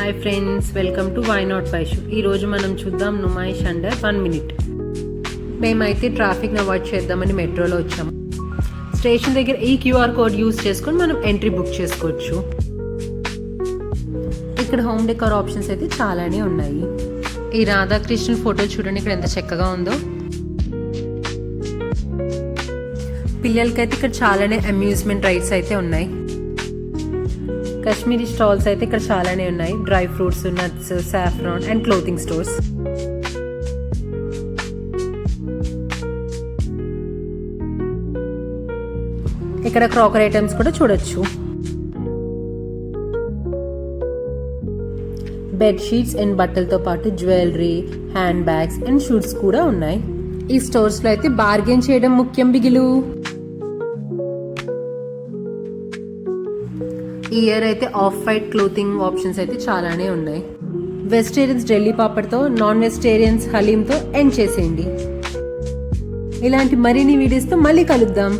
Hi friends, welcome to why not Vaishu. ఈరోజు మనం చూద్దాం నుమాయిష్ అండర్ 1 minute. మేమైతే ట్రాఫిక్ని అవాయిడ్ చేద్దామని మెట్రోలో వచ్చాము. స్టేషన్ దగ్గర ఈ క్యూఆర్ కోడ్ యూస్ చేసుకొని మనం ఎంట్రీ బుక్ చేసుకోవచ్చు. ఇక్కడ హోమ్ డెకార్ ఆప్షన్స్ అయితే చాలానే ఉన్నాయి. ఈ రాధాకృష్ణ ఫోటో చూడండి, ఇక్కడ ఎంత చక్కగా ఉందో. పిల్లలకైతే ఇక్కడ చాలానే అమ్యూజ్మెంట్ రైడ్స్ అయితే ఉన్నాయి. కాశ్మీరీ స్టాల్స్ అయితే ఇక్కడ చాలానే ఉన్నాయి. Dry fruits, nuts, saffron and clothing stores. ఇక్కడ క్రాకరీ ఐటమ్స్ కూడా చూడొచ్చు. బెడ్ షీట్స్ అండ్ బట్టలతో పాటు jewellery, hand bags and shoots కూడా ఉన్నాయి. ఈ స్టోర్స్ లో అయితే బార్గెన్ చేయడం ముఖ్యం బిగిలు. ఈ ఇయర్ అయితే ఆఫ్ వైట్ క్లోతింగ్ ఆప్షన్స్ అయితే చాలానే ఉన్నాయి. వెజిటేరియన్స్ ఢిల్లీ పాపడ్తో, నాన్ వెజిటేరియన్స్ హలీంతో ఎండ్ చేసేయండి. ఇలాంటి మరిన్ని వీడియోస్తో మళ్ళీ కలుద్దాం.